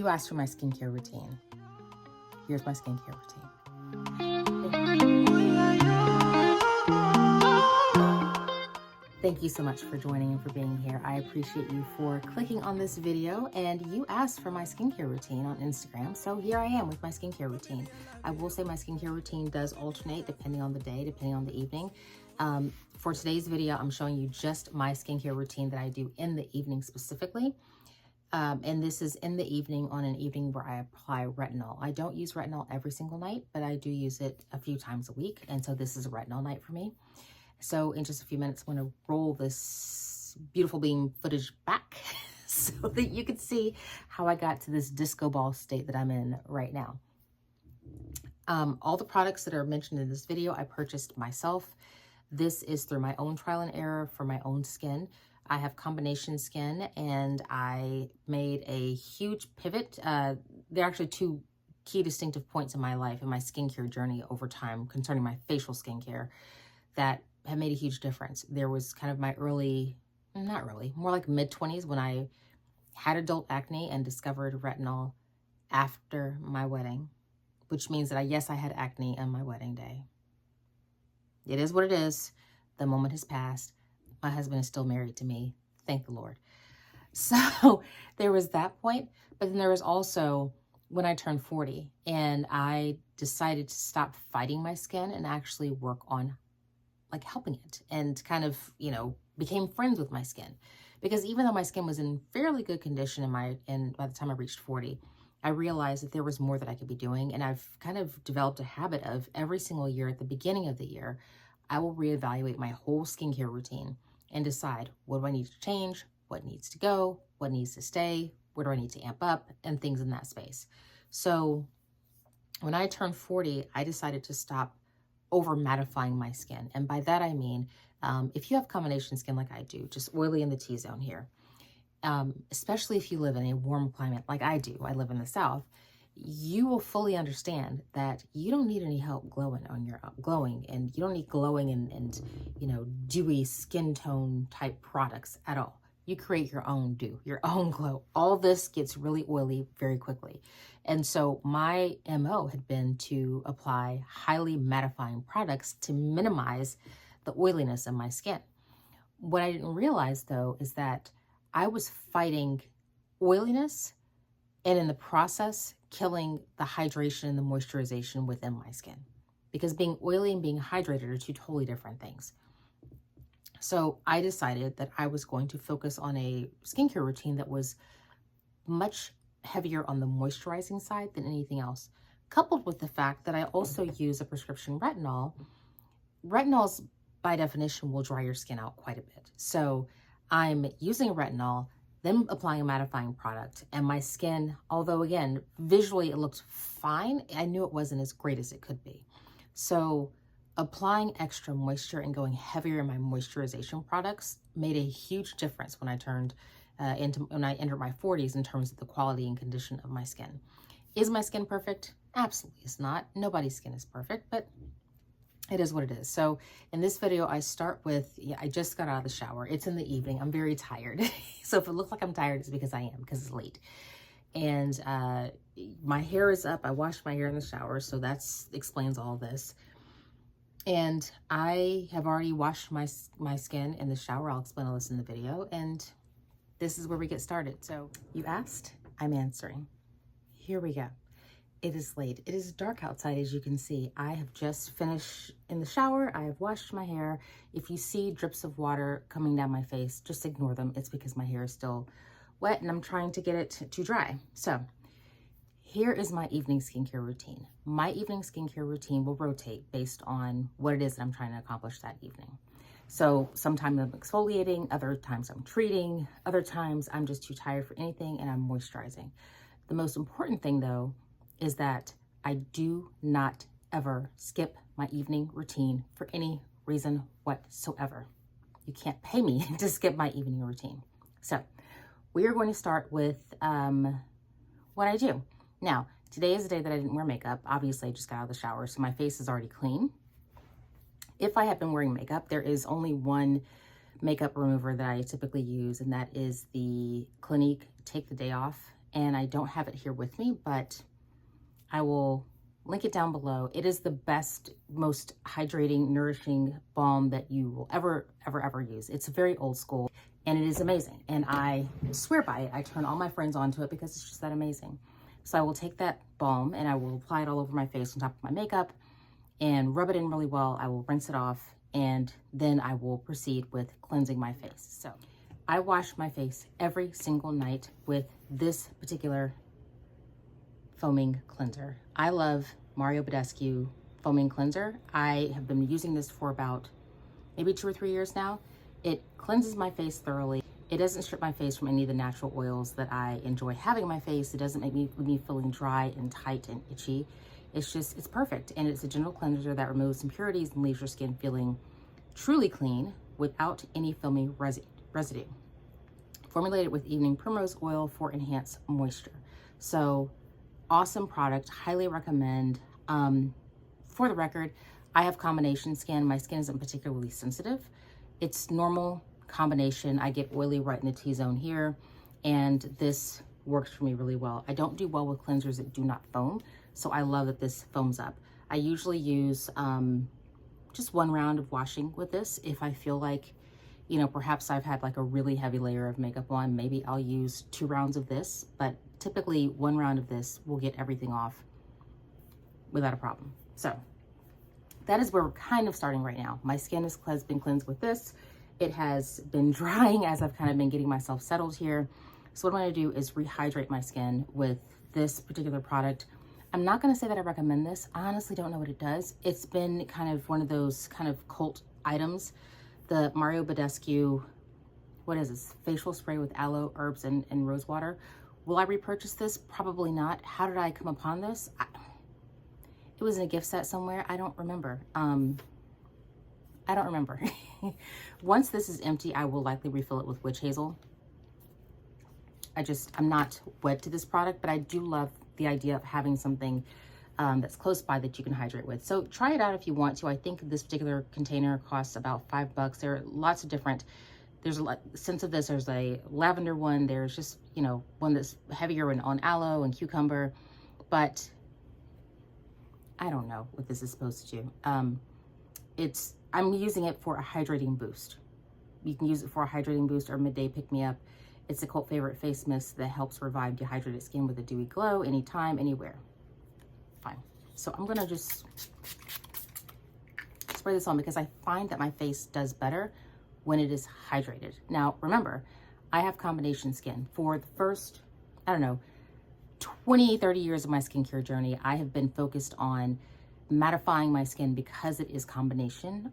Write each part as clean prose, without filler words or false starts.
You asked for my skincare routine. Here's my skincare routine. Thank you so much for joining and for being here. I appreciate you for clicking on this video, and you asked for my skincare routine on Instagram. So here I am with my skincare routine. I will say my skincare routine does alternate depending on the day, depending on the evening. For today's video, I'm showing you just my skincare routine that I do in the evening specifically. And this is in the evening on an evening where I apply retinol. I don't use retinol every single night, but I do use it a few times a week. And so this is a retinol night for me. So in just a few minutes, I'm going to roll this beautiful beam footage back so that you can see how I got to this disco ball state that I'm in right now. All the products that are mentioned in this video, I purchased myself. This is through my own trial and error for my own skin. I have combination skin, and I made a huge pivot. There are actually two key distinctive points in my life and my skincare journey over time concerning my facial skincare that have made a huge difference. There was kind of my more like mid-20s when I had adult acne and discovered retinol after my wedding, which means that yes, I had acne on my wedding day. It is what it is. The moment has passed. My husband is still married to me. Thank the Lord. So there was that point, but then there was also when I turned 40 and I decided to stop fighting my skin and actually work on helping it, and kind of, became friends with my skin. Because even though my skin was in fairly good condition by the time I reached 40, I realized that there was more that I could be doing. And I've kind of developed a habit of every single year at the beginning of the year, I will reevaluate my whole skincare routine and decide, what do I need to change? What needs to go? What needs to stay? Where do I need to amp up? And things in that space. So when I turned 40, I decided to stop over mattifying my skin. And by that, I mean, if you have combination skin like I do, just oily in the T-zone here, especially if you live in a warm climate like I do, I live in the South, you will fully understand that you don't need any help glowing, and you don't need glowing and dewy skin tone type products at all. You create your own dew, your own glow. All this gets really oily very quickly. And so my MO had been to apply highly mattifying products to minimize the oiliness in my skin. What I didn't realize though is that I was fighting oiliness and in the process killing the hydration and the moisturization within my skin. Because being oily and being hydrated are two totally different things. So I decided that I was going to focus on a skincare routine that was much heavier on the moisturizing side than anything else, coupled with the fact that I also use a prescription retinol. Retinols, by definition, will dry your skin out quite a bit. So I'm using a retinol, then applying a mattifying product, and my skin, although again, visually it looked fine, I knew it wasn't as great as it could be. So applying extra moisture and going heavier in my moisturization products made a huge difference when I entered my 40s in terms of the quality and condition of my skin. Is my skin perfect? Absolutely it's not. Nobody's skin is perfect, but it is what it is. So in this video, I start with, I just got out of the shower. It's in the evening. I'm very tired. So if it looks like I'm tired, it's because I am, because it's late. And my hair is up. I washed my hair in the shower, so that explains all this. And I have already washed my skin in the shower. I'll explain all this in the video. And this is where we get started. So you asked, I'm answering. Here we go. It is late. It is dark outside, as you can see. I have just finished in the shower. I have washed my hair. If you see drips of water coming down my face, just ignore them. It's because my hair is still wet and I'm trying to get it to dry. So here is my evening skincare routine. My evening skincare routine will rotate based on what it is that I'm trying to accomplish that evening. So sometimes I'm exfoliating, other times I'm treating, other times I'm just too tired for anything and I'm moisturizing. The most important thing though is that I do not ever skip my evening routine for any reason whatsoever. You can't pay me to skip my evening routine. So we are going to start with what I do. Now, today is the day that I didn't wear makeup. Obviously, I just got out of the shower, so my face is already clean. If I have been wearing makeup, there is only one makeup remover that I typically use, and that is the Clinique Take the Day Off and I don't have it here with me, but I will link it down below. It is the best, most hydrating, nourishing balm that you will ever use. It's very old school and it is amazing. And I swear by it. I turn all my friends onto it because it's just that amazing. So I will take that balm and I will apply it all over my face on top of my makeup and rub it in really well. I will rinse it off and then I will proceed with cleansing my face. So I wash my face every single night with this particular foaming cleanser. I love Mario Badescu foaming cleanser. I have been using this for about maybe 2 or 3 years now. It cleanses my face thoroughly. It doesn't strip my face from any of the natural oils that I enjoy having on my face. It doesn't make me feeling dry and tight and itchy. It's perfect. And it's a gentle cleanser that removes impurities and leaves your skin feeling truly clean without any filmy residue. Formulated with evening primrose oil for enhanced moisture. So awesome product, highly recommend. For the record, I have combination skin. My skin isn't particularly sensitive. It's normal combination. I get oily right in the T-zone here, and this works for me really well. I don't do well with cleansers that do not foam, so I love that this foams up. I usually use just 1 round of washing with this. If I feel like, you know, perhaps I've had like a really heavy layer of makeup on, maybe I'll use 2 rounds of this, but typically 1 round of this will get everything off without a problem. So that is where we're kind of starting right now. My skin has been cleansed with this. It has been drying as I've kind of been getting myself settled here. So what I'm going to do is rehydrate my skin with this particular product. I'm not going to say that I recommend this. I honestly don't know what it does. It's been kind of one of those kind of cult items. The Mario Badescu, what is this? Facial spray with aloe, herbs, and rose water. Will I repurchase this? Probably not. How did I come upon this? It was in a gift set somewhere. I don't remember. I don't remember. Once this is empty, I will likely refill it with witch hazel. I'm not wed to this product, but I do love the idea of having something that's close by that you can hydrate with. So try it out if you want to. I think this particular container costs about $5. There are lots of different, there's a lot, since of this, there's a lavender one. There's just, you know, one that's heavier on aloe and cucumber, but I don't know what this is supposed to do. I'm using it for a hydrating boost. You can use it for a hydrating boost or midday pick-me-up. It's a cult favorite face mist that helps revive dehydrated skin with a dewy glow anytime, anywhere. Fine. So I'm gonna just spray this on because I find that my face does better when it is hydrated. Now, remember, I have combination skin. For the first, I don't know, 20, 30 years of my skincare journey, I have been focused on mattifying my skin because it is combination.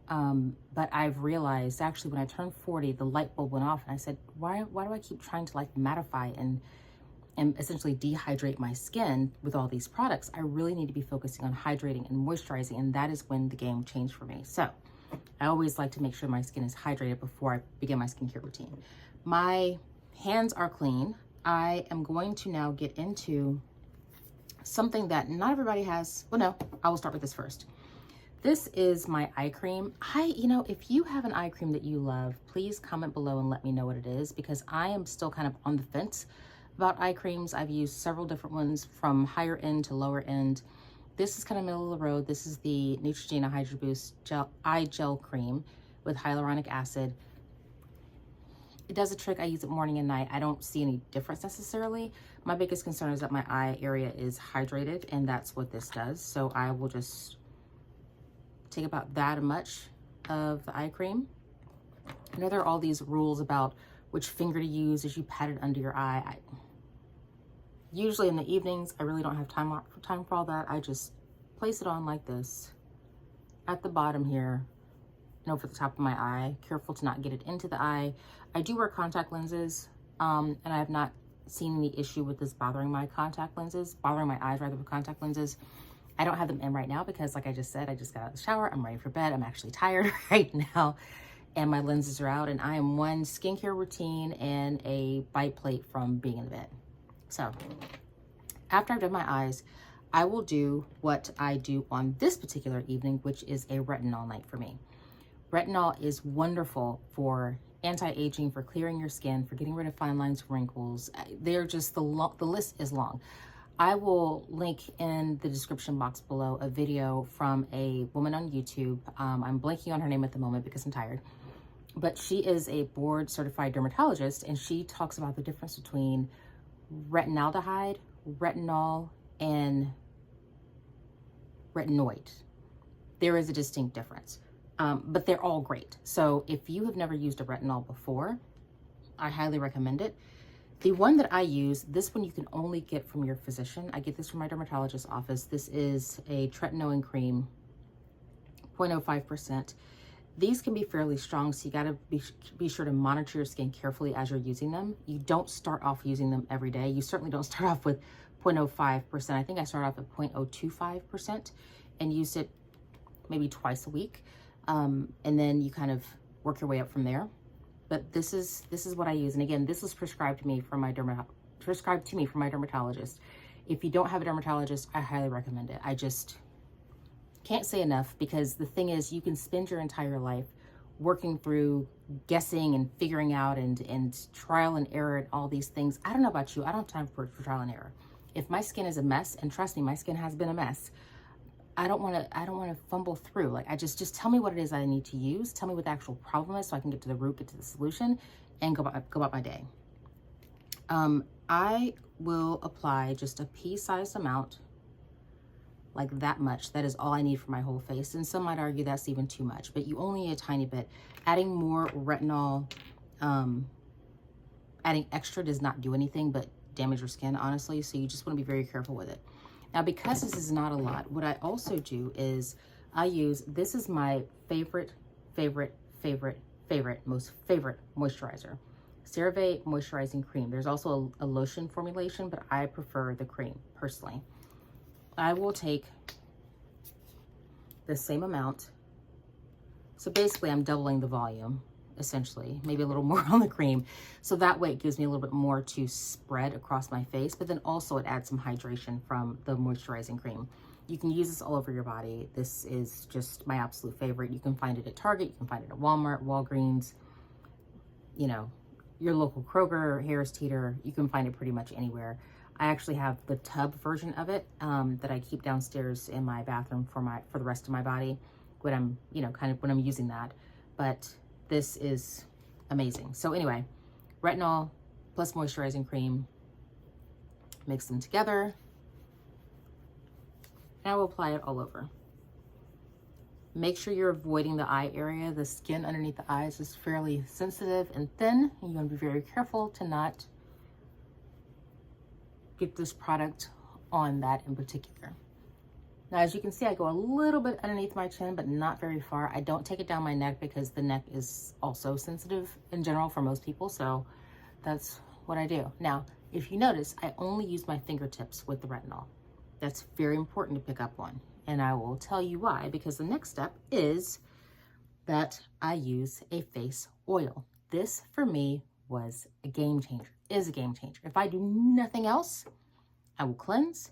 But I've realized actually when I turned 40, the light bulb went off and I said, why do I keep trying to like mattify and essentially dehydrate my skin with all these products? I really need to be focusing on hydrating and moisturizing, and that is when the game changed for me. So I always like to make sure my skin is hydrated before I begin my skincare routine. My hands are clean. I am going to now get into something that not everybody has. Well, no, I will start with this first. This is my eye cream. You know, if you have an eye cream that you love, please comment below and let me know what it is, because I am still kind of on the fence about eye creams. I've used several different ones from higher end to lower end. This is kind of middle of the road. This is the Neutrogena Hydro Boost Eye Gel Cream with hyaluronic acid. It does a trick. I use it morning and night. I don't see any difference necessarily. My biggest concern is that my eye area is hydrated, and that's what this does. So I will just take about that much of the eye cream. I know there are all these rules about which finger to use as you pat it under your eye. Usually in the evenings, I really don't have time for all that. I just place it on like this at the bottom here and over the top of my eye, careful to not get it into the eye. I do wear contact lenses, and I have not seen any issue with this bothering my eyes rather with contact lenses. I don't have them in right now because, like I just said, I just got out of the shower. I'm ready for bed. I'm actually tired right now, and my lenses are out, and I am one skincare routine and a bite plate from being in bed. So after I've done my eyes, I will do what I do on this particular evening, which is a retinol night for me. Retinol is wonderful for anti-aging, for clearing your skin, for getting rid of fine lines, wrinkles. They're just, the list is long. I will link in the description box below a video from a woman on YouTube. I'm blanking on her name at the moment because I'm tired. But she is a board certified dermatologist, and she talks about the difference between retinaldehyde, retinol, and retinoid. There is a distinct difference, but they're all great. So if you have never used a retinol before, I highly recommend it. The one that I use, this one you can only get from your physician. I get this from my dermatologist's office. This is a Tretinoin Cream, 0.05%. These can be fairly strong, so you gotta be sure to monitor your skin carefully as you're using them. You don't start off using them every day. You certainly don't start off with 0.05%. I think I started off at 0.025% and used it maybe twice a week. And then you kind of work your way up from there. But this is what I use. And again, this was prescribed to me from my dermatologist. If you don't have a dermatologist, I highly recommend it. I just can't say enough, because the thing is, you can spend your entire life working through guessing and figuring out and trial and error and all these things. I don't know about you, I don't have time for trial and error. If my skin is a mess, and trust me, my skin has been a mess, I don't want to fumble through. Like, I just tell me what it is I need to use. Tell me what the actual problem is so I can get to the root, get to the solution, and go about my day. I will apply just a pea-sized amount, like that much. That is all I need for my whole face. And some might argue that's even too much, but you only need a tiny bit. Adding more retinol, adding extra does not do anything but damage your skin, honestly. So you just want to be very careful with it. Now, because this is not a lot, what I also do is I use, this is my most favorite moisturizer, CeraVe Moisturizing Cream. There's also a lotion formulation, but I prefer the cream personally. I will take the same amount. So basically I'm doubling the volume, essentially, maybe a little more on the cream. So that way it gives me a little bit more to spread across my face, but then also it adds some hydration from the moisturizing cream. You can use this all over your body. This is just my absolute favorite. You can find it at Target, you can find it at Walmart, Walgreens, you know, your local Kroger, Harris Teeter. You can find it pretty much anywhere. I actually have the tub version of it that I keep downstairs in my bathroom for the rest of my body when I'm, you know, kind of when I'm using that. But this is amazing. So anyway, retinol plus moisturizing cream, mix them together. And I will apply it all over. Make sure you're avoiding the eye area. The skin underneath the eyes is fairly sensitive and thin. You want to be very careful to not get this product on that in particular. Now, as you can see, I go a little bit underneath my chin, but not very far. I don't take it down my neck because the neck is also sensitive in general for most people. So that's what I do. Now, if you notice, I only use my fingertips with the retinol. That's very important to pick up on. And I will tell you why, because the next step is that I use a face oil. This for me was a game changer, is a game changer. If I do nothing else, I will cleanse,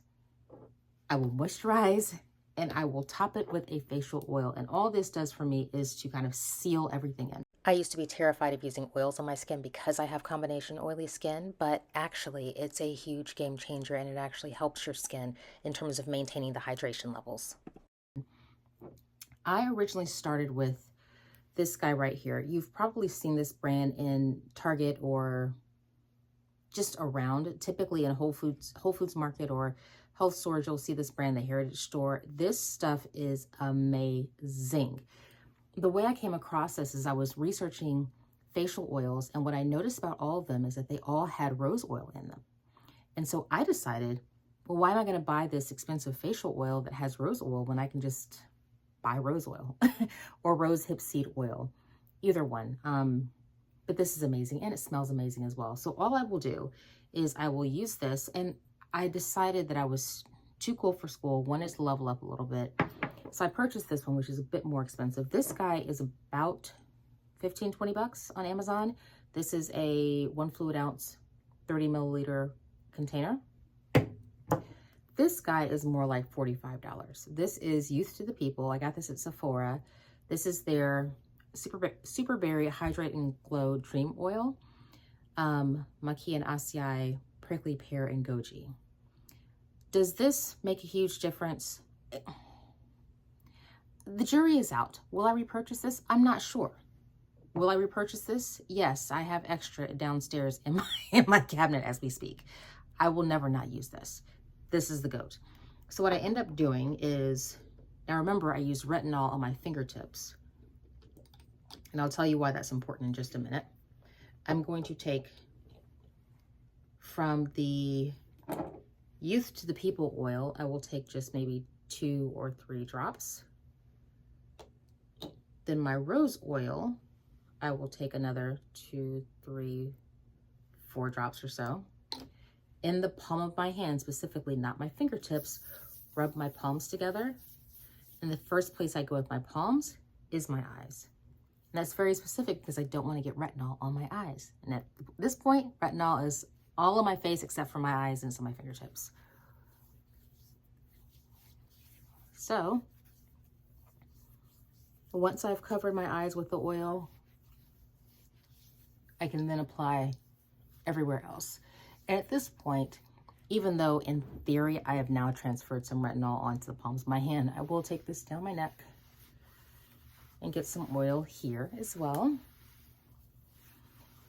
I will moisturize, and I will top it with a facial oil. And all this does for me is to kind of seal everything in. I used to be terrified of using oils on my skin because I have combination oily skin, but actually it's a huge game changer, and it actually helps your skin in terms of maintaining the hydration levels. I originally started with this guy right here. You've probably seen this brand in Target or just around, typically in Whole Foods Market or health stores. You'll see this brand, the Heritage Store. This stuff is amazing. The way I came across this is I was researching facial oils, and what I noticed about all of them is that they all had rose oil in them. And so I decided, well, why am I going to buy this expensive facial oil that has rose oil when I can just buy rose oil or rose hip seed oil, either one. But this is amazing, and it smells amazing as well. So all I will do is I will use this, and I decided that I was too cool for school, wanted to level up a little bit. So I purchased this one, which is a bit more expensive. This guy is about 15, 20 bucks on Amazon. This is a 1 fluid ounce, 30 milliliter container. This guy is more like $45. This is Youth to the People. I got this at Sephora. This is their Super Berry Hydrate and Glow Dream Oil, Maki and Acai Prickly Pear and Goji. Does this make a huge difference? The jury is out. Will I repurchase this? I'm not sure. Will I repurchase this? Yes, I have extra downstairs in my cabinet as we speak. I will never not use this. This is the GOAT. So what I end up doing is, now remember, I used retinol on my fingertips. And I'll tell you why that's important in just a minute. I'm going to take from the Youth to the People oil, I will take just maybe 2 or 3 drops. Then my rose oil, I will take another 2, 3, 4 drops or so. In the palm of my hand, specifically, not my fingertips, rub my palms together. And the first place I go with my palms is my eyes. And that's very specific because I don't want to get retinol on my eyes. And at this point, retinol is all on my face except for my eyes and some of my fingertips. So, once I've covered my eyes with the oil, I can then apply everywhere else. And at this point, even though in theory I have now transferred some retinol onto the palms of my hand, I will take this down my neck and get some oil here as well.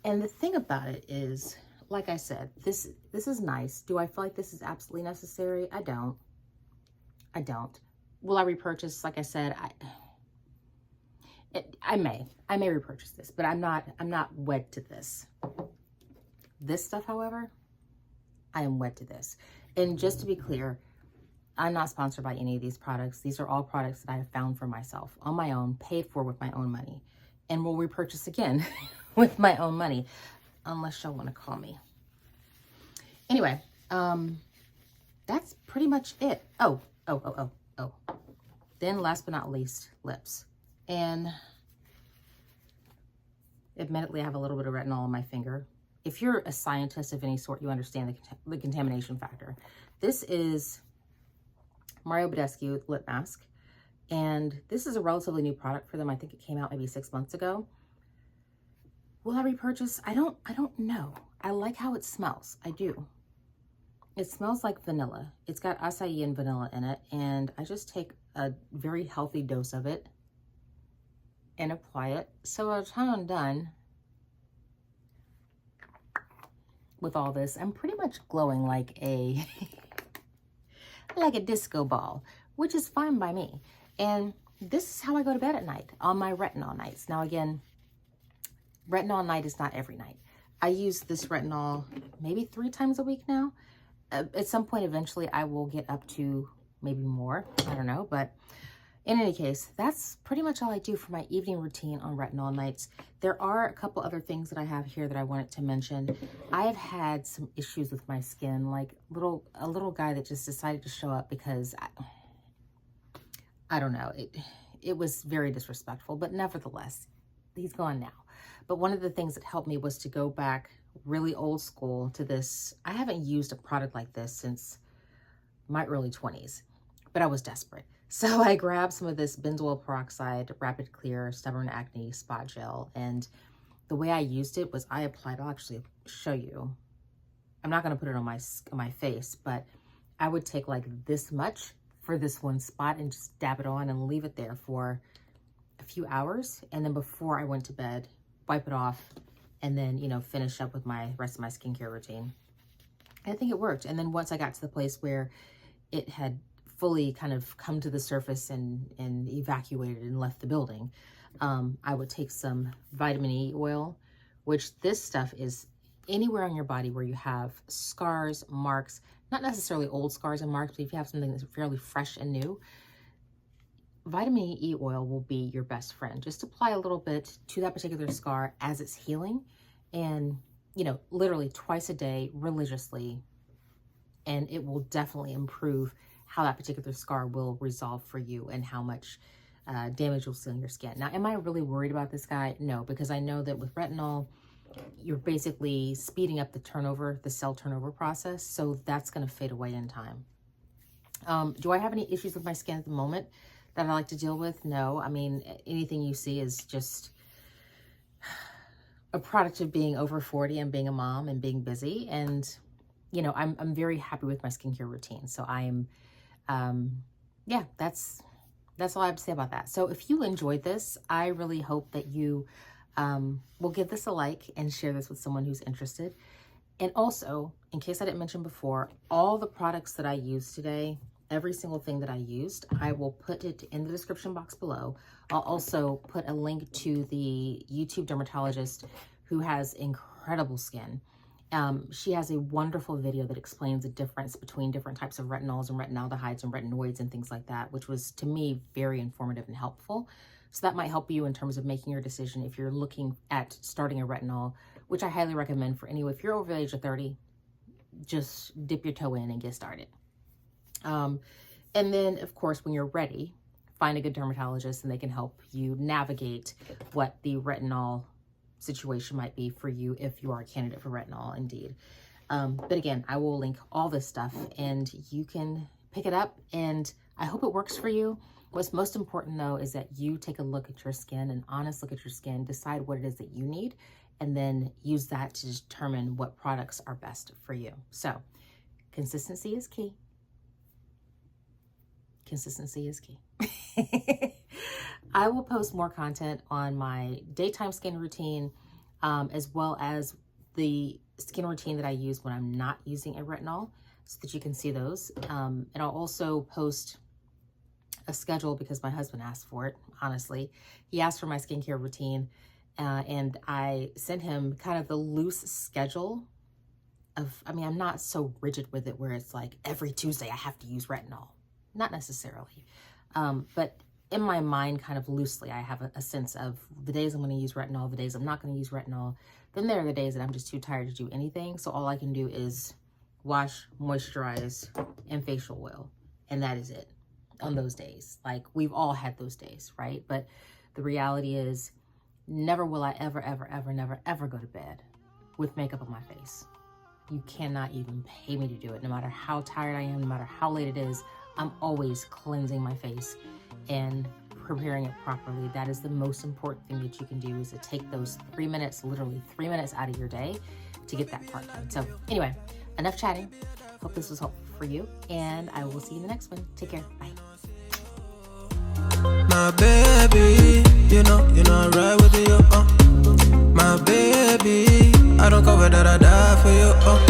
And the thing about it is, like I said, this is nice. Do I feel like this is absolutely necessary? I don't. Will I repurchase? Like I said, I may repurchase this, but I'm not wed to this. This stuff, however, I am wed to this. And just to be clear, I'm not sponsored by any of these products. These are all products that I have found for myself on my own, paid for with my own money, and will repurchase again with my own money, unless y'all want to call me. Anyway, that's pretty much it. Oh. Then last but not least, lips. And admittedly, I have a little bit of retinol on my finger. If you're a scientist of any sort, you understand the contamination factor. This is Mario Badescu lip mask. And this is a relatively new product for them. I think it came out maybe 6 months ago. Will I repurchase? I don't know. I like how it smells. I do. It smells like vanilla. It's got acai and vanilla in it. And I just take a very healthy dose of it and apply it. So by the time I'm done with all this, I'm pretty much glowing like a like a disco ball, which is fine by me. And this is how I go to bed at night on my retinol nights. Now again, retinol night is not every night. I use this retinol maybe 3 times a week now. At some point, eventually, I will get up to maybe more. I don't know. But in any case, that's pretty much all I do for my evening routine on retinol nights. There are a couple other things that I have here that I wanted to mention. I have had some issues with my skin, like a little guy that just decided to show up because I don't know. It was very disrespectful, but nevertheless, he's gone now. But one of the things that helped me was to go back really old school to this. I haven't used a product like this since my early 20s, but I was desperate. So I grabbed some of this benzoyl peroxide, rapid clear, stubborn acne spot gel. And the way I used it was I applied, I'll actually show you. I'm not going to put it on my face, but I would take like this much for this one spot and just dab it on and leave it there for a few hours. And then before I went to bed, wipe it off and then, you know, finish up with my rest of my skincare routine. I think it worked. And then once I got to the place where it had fully kind of come to the surface and evacuated and left the building, I would take some vitamin E oil, which this stuff is anywhere on your body where you have scars, marks, not necessarily old scars and marks, but if you have something that's fairly fresh and new, vitamin E oil will be your best friend. Just apply a little bit to that particular scar as it's healing, and, you know, literally twice a day religiously, and it will definitely improve how that particular scar will resolve for you and how much damage you'll see on your skin. Now, am I really worried about this guy? No, because I know that with retinol, you're basically speeding up the cell turnover process. So that's going to fade away in time. Do I have any issues with my skin at the moment? that I like to deal with? No. I mean, anything you see is just a product of being over 40 and being a mom and being busy. And, you know, I'm very happy with my skincare routine. So I'm, yeah, that's all I have to say about that. So if you enjoyed this, I really hope that you will give this a like and share this with someone who's interested. And also, in case I didn't mention before, all the products that I used today, every single thing that I used, I will put it in the description box below. I'll also put a link to the YouTube dermatologist who has incredible skin. She has a wonderful video that explains the difference between different types of retinols and retinaldehydes and retinoids and things like that, which was, to me, very informative and helpful. So that might help you in terms of making your decision if you're looking at starting a retinol, which I highly recommend for anyone. If you're over the age of 30, just dip your toe in and get started. And then, of course, when you're ready, find a good dermatologist and they can help you navigate what the retinol situation might be for you if you are a candidate for retinol, indeed. But again, I will link all this stuff and you can pick it up, and I hope it works for you. What's most important, though, is that you take a look at your skin, an honest look at your skin, decide what it is that you need, and then use that to determine what products are best for you. So consistency is key. Consistency is key. I will post more content on my daytime skin routine, as well as the skin routine that I use when I'm not using a retinol, so that you can see those. And I'll also post a schedule because my husband asked for it, honestly. He asked for my skincare routine, and I sent him kind of the loose schedule of, I mean, I'm not so rigid with it where it's like every Tuesday I have to use retinol. Not necessarily. But in my mind, kind of loosely, I have a sense of the days I'm going to use retinol, the days I'm not going to use retinol. Then there are the days that I'm just too tired to do anything. So all I can do is wash, moisturize, and facial oil. And that is it on those days. Like, we've all had those days, right? But the reality is, never will I ever, never, ever go to bed with makeup on my face. You cannot even pay me to do it. No matter how tired I am, no matter how late it is, I'm always cleansing my face and preparing it properly. That is the most important thing that you can do, is to take those 3 minutes, literally 3 minutes out of your day to get that part done. So anyway, enough chatting. Hope this was helpful for you, and I will see you in the next one. Take care. Bye. My baby, you know I'm right with you, my baby, I don't cover that, I die for you,